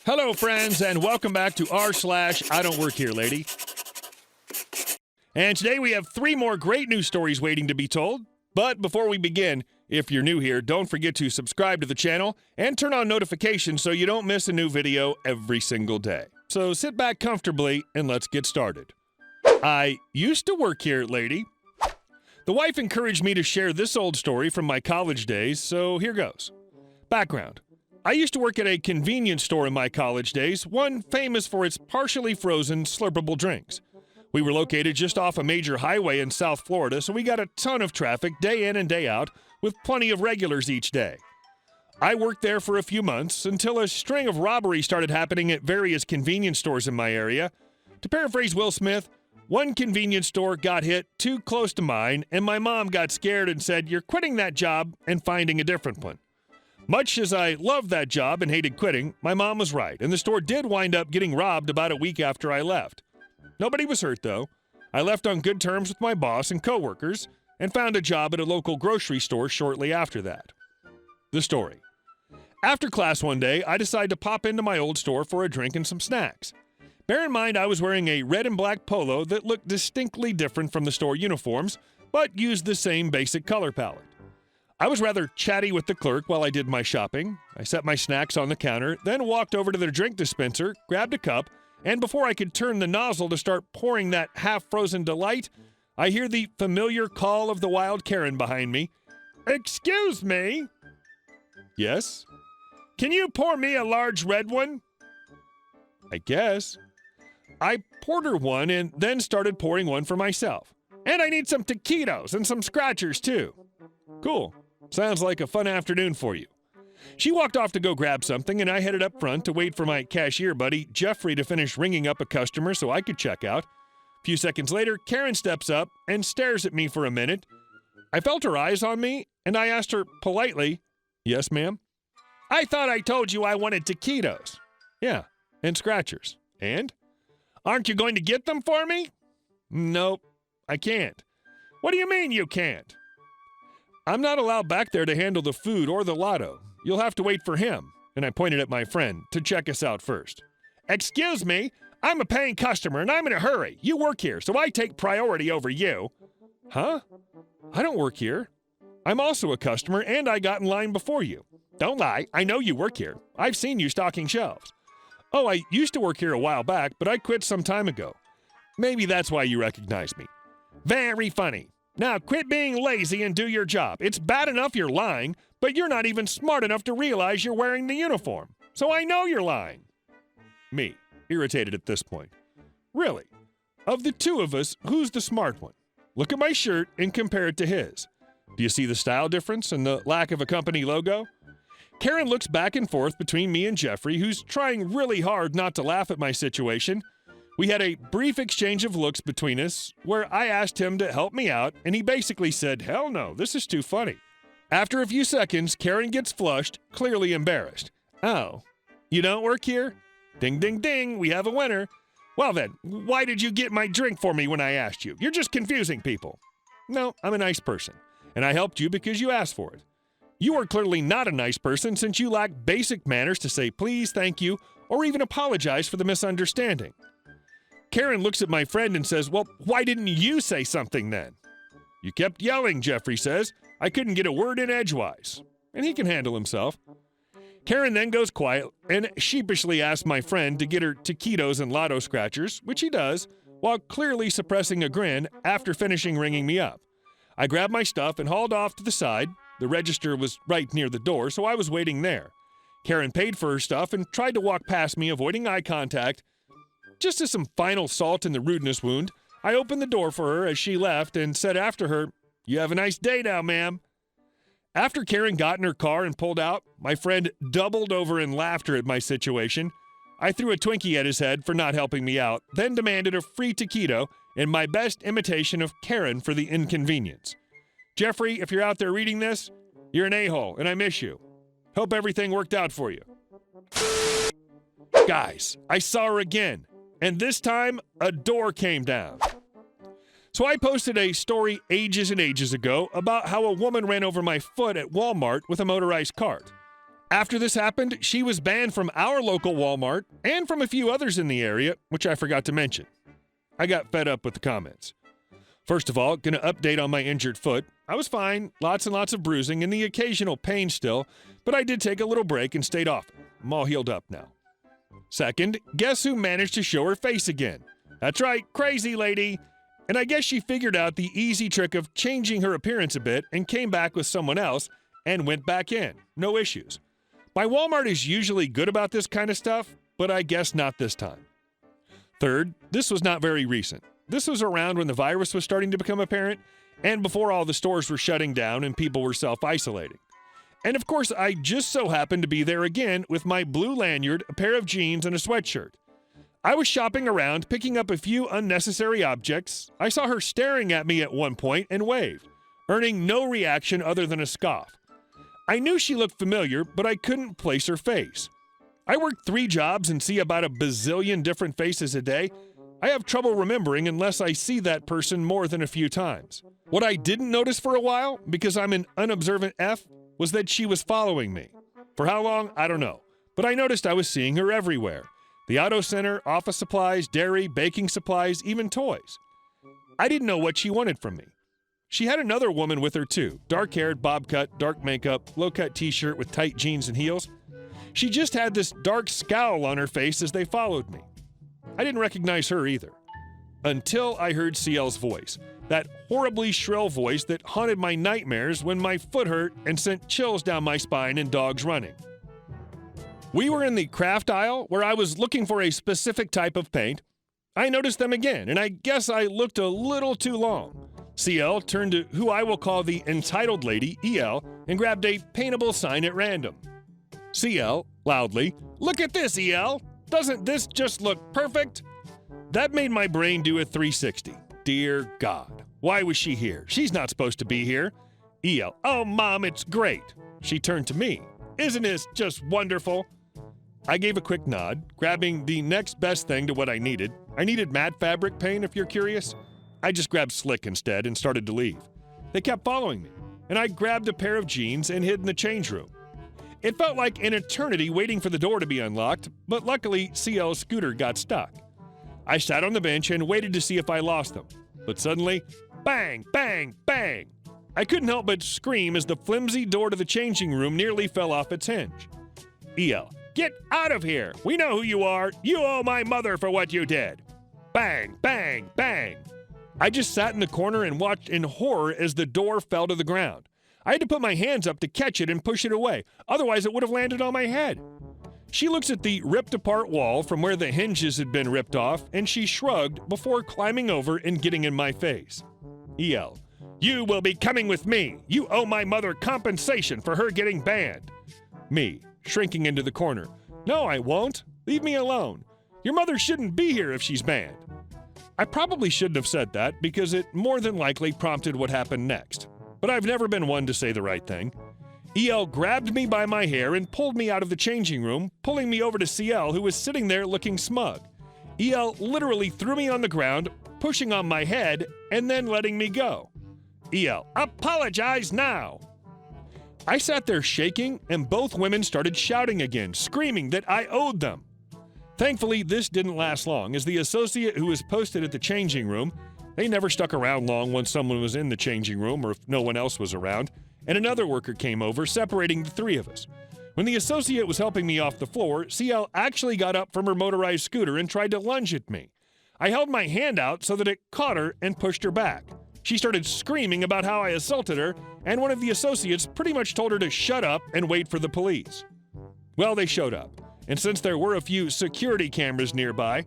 Hello, friends, and welcome back to r/IDontWorkHereLady. And today we have 3 more great news stories waiting to be told. But before we begin, if you're new here, don't forget to subscribe to the channel and turn on notifications so you don't miss a new video every single day. So sit back comfortably and let's get started. I used to work here, lady. The wife encouraged me to share this old story from my college days, so here goes. Background. I used to work at a convenience store in my college days, one famous for its partially frozen slurpable drinks. We were located just off a major highway in South Florida, so we got a ton of traffic day in and day out, with plenty of regulars each day. I worked there for a few months until a string of robberies started happening at various convenience stores in my area. To paraphrase Will Smith, one convenience store got hit too close to mine, and my mom got scared and said, "You're quitting that job and finding a different one." Much as I loved that job and hated quitting, my mom was right, and the store did wind up getting robbed about a week after I left. Nobody was hurt, though. I left on good terms with my boss and coworkers and found a job at a local grocery store shortly after that. The story. After class one day, I decided to pop into my old store for a drink and some snacks. Bear in mind I was wearing a red and black polo that looked distinctly different from the store uniforms, but used the same basic color palette. I was rather chatty with the clerk while I did my shopping. I set my snacks on the counter, then walked over to the drink dispenser, grabbed a cup, and before I could turn the nozzle to start pouring that half-frozen delight, I hear the familiar call of the wild Karen behind me. "Excuse me?" "Yes?" "Can you pour me a large red one?" "I guess." I poured her one and then started pouring one for myself. "And I need some taquitos and some scratchers, too." "Cool. Sounds like a fun afternoon for you." She walked off to go grab something, and I headed up front to wait for my cashier buddy, Jeffrey, to finish ringing up a customer so I could check out. A few seconds later, Karen steps up and stares at me for a minute. I felt her eyes on me, and I asked her politely, "Yes, ma'am?" "I thought I told you I wanted taquitos." "Yeah, and scratchers." "And?" "Aren't you going to get them for me?" "Nope, I can't." "What do you mean you can't?" "I'm not allowed back there to handle the food or the lotto. You'll have to wait for him," and I pointed at my friend, "to check us out first." "Excuse me, I'm a paying customer and I'm in a hurry. You work here, so I take priority over you." "Huh? I don't work here. I'm also a customer and I got in line before you." "Don't lie, I know you work here. I've seen you stocking shelves." "Oh, I used to work here a while back, but I quit some time ago." "Maybe that's why you recognize me." "Very funny. Now quit being lazy and do your job. It's bad enough you're lying, but you're not even smart enough to realize you're wearing the uniform. So I know you're lying." Me, irritated at this point. "Really? Of the two of us, who's the smart one? Look at my shirt and compare it to his. Do you see the style difference and the lack of a company logo?" Karen looks back and forth between me and Jeffrey, who's trying really hard not to laugh at my situation. We had a brief exchange of looks between us, where I asked him to help me out, and he basically said, "Hell no, this is too funny." After a few seconds, Karen gets flushed, clearly embarrassed. "Oh, you don't work here? Ding, ding, ding, we have a winner." "Well then, why did you get my drink for me when I asked you? You're just confusing people." "No, I'm a nice person, and I helped you because you asked for it. You are clearly not a nice person since you lack basic manners to say please, thank you, or even apologize for the misunderstanding." Karen looks at my friend and says, "Well, why didn't you say something then?" "You kept yelling," Jeffrey says. "I couldn't get a word in edgewise." And he can handle himself. Karen then goes quiet and sheepishly asks my friend to get her taquitos and lotto scratchers, which he does, while clearly suppressing a grin after finishing ringing me up. I grabbed my stuff and hauled off to the side. The register was right near the door, so I was waiting there. Karen paid for her stuff and tried to walk past me, avoiding eye contact. Just as some final salt in the rudeness wound, I opened the door for her as she left and said after her, "You have a nice day now, ma'am." After Karen got in her car and pulled out, my friend doubled over in laughter at my situation. I threw a Twinkie at his head for not helping me out, then demanded a free taquito and my best imitation of Karen for the inconvenience. Jeffrey, if you're out there reading this, you're an a-hole and I miss you. Hope everything worked out for you. Guys, I saw her again. And this time, a door came down. So I posted a story ages and ages ago about how a woman ran over my foot at Walmart with a motorized cart. After this happened, she was banned from our local Walmart and from a few others in the area, which I forgot to mention. I got fed up with the comments. First of all, gonna update on my injured foot. I was fine, lots and lots of bruising and the occasional pain still, but I did take a little break and stayed off it. I'm all healed up now. Second, guess who managed to show her face again? That's right, crazy lady. And I guess she figured out the easy trick of changing her appearance a bit and came back with someone else and went back in. No issues. My Walmart is usually good about this kind of stuff, but I guess not this time. Third, this was not very recent. This was around when the virus was starting to become apparent and before all the stores were shutting down and people were self-isolating. And of course, I just so happened to be there again with my blue lanyard, a pair of jeans, and a sweatshirt. I was shopping around, picking up a few unnecessary objects. I saw her staring at me at one point and waved, earning no reaction other than a scoff. I knew she looked familiar, but I couldn't place her face. I work 3 jobs and see about a bazillion different faces a day. I have trouble remembering unless I see that person more than a few times. What I didn't notice for a while, because I'm an unobservant F, was that she was following me. For how long, I don't know. But I noticed I was seeing her everywhere. The auto center, office supplies, dairy, baking supplies, even toys. I didn't know what she wanted from me. She had another woman with her too. Dark-haired, bob cut, dark makeup, low-cut t-shirt with tight jeans and heels. She just had this dark scowl on her face as they followed me. I didn't recognize her either. Until I heard CL's voice. That horribly shrill voice that haunted my nightmares when my foot hurt and sent chills down my spine and dogs running. We were in the craft aisle where I was looking for a specific type of paint. I noticed them again, and I guess I looked a little too long. CL turned to who I will call the entitled lady, EL, and grabbed a paintable sign at random. CL, loudly, "Look at this, EL! Doesn't this just look perfect?" That made my brain do a 360. Dear God, why was she here? She's not supposed to be here. EL, "Oh, Mom, it's great." She turned to me. "Isn't this just wonderful?" I gave a quick nod, grabbing the next best thing to what I needed. I needed matte fabric paint, if you're curious. I just grabbed Slick instead and started to leave. They kept following me, and I grabbed a pair of jeans and hid in the change room. It felt like an eternity waiting for the door to be unlocked, but luckily CL's scooter got stuck. I sat on the bench and waited to see if I lost them. But suddenly, bang, bang, bang! I couldn't help but scream as the flimsy door to the changing room nearly fell off its hinge. EL, "Get out of here! We know who you are! You owe my mother for what you did!" Bang, bang, bang! I just sat in the corner and watched in horror as the door fell to the ground. I had to put my hands up to catch it and push it away, otherwise it would have landed on my head. She looks at the ripped-apart wall from where the hinges had been ripped off, and she shrugged before climbing over and getting in my face. EL, "You will be coming with me! You owe my mother compensation for her getting banned!" Me, shrinking into the corner. "No, I won't. Leave me alone. Your mother shouldn't be here if she's banned." I probably shouldn't have said that because it more than likely prompted what happened next. But I've never been one to say the right thing. EL grabbed me by my hair and pulled me out of the changing room, pulling me over to CL, who was sitting there looking smug. EL literally threw me on the ground, pushing on my head, and then letting me go. EL, "Apologize now!" I sat there shaking, and both women started shouting again, screaming that I owed them. Thankfully, this didn't last long, as the associate who was posted at the changing room, they never stuck around long once someone was in the changing room or if no one else was around, and another worker came over, separating the 3 of us. When the associate was helping me off the floor, CL actually got up from her motorized scooter and tried to lunge at me. I held my hand out so that it caught her and pushed her back. She started screaming about how I assaulted her, and one of the associates pretty much told her to shut up and wait for the police. Well, they showed up. And since there were a few security cameras nearby,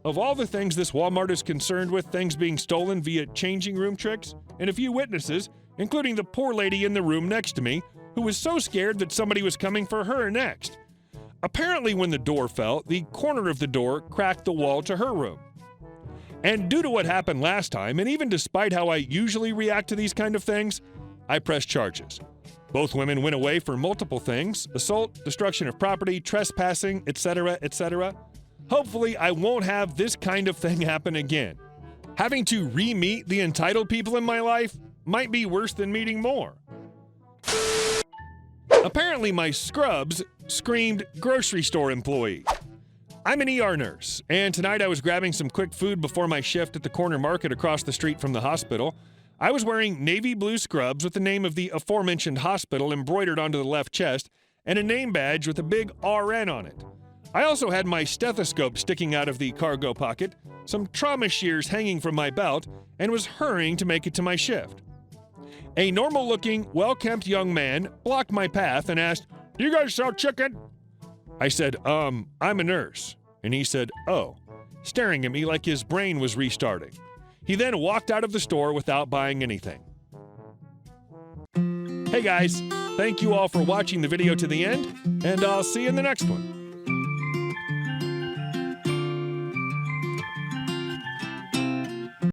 of all the things this Walmart is concerned with things being stolen via changing room tricks, and a few witnesses, including the poor lady in the room next to me, who was so scared that somebody was coming for her next. Apparently when the door fell, the corner of the door cracked the wall to her room. And due to what happened last time, and even despite how I usually react to these kind of things, I pressed charges. Both women went away for multiple things: assault, destruction of property, trespassing, etc., etc. Hopefully, I won't have this kind of thing happen again. Having to re-meet the entitled people in my life might be worse than meeting more. Apparently, my scrubs screamed grocery store employee. I'm an ER nurse, and tonight I was grabbing some quick food before my shift at the corner market across the street from the hospital. I was wearing navy blue scrubs with the name of the aforementioned hospital embroidered onto the left chest and a name badge with a big RN on it. I also had my stethoscope sticking out of the cargo pocket, some trauma shears hanging from my belt, and was hurrying to make it to my shift. A normal-looking, well-kept young man blocked my path and asked, "Do you guys sell chicken?" I said, I'm a nurse. And he said, "Oh," staring at me like his brain was restarting. He then walked out of the store without buying anything. Hey guys, thank you all for watching the video to the end, and I'll see you in the next one.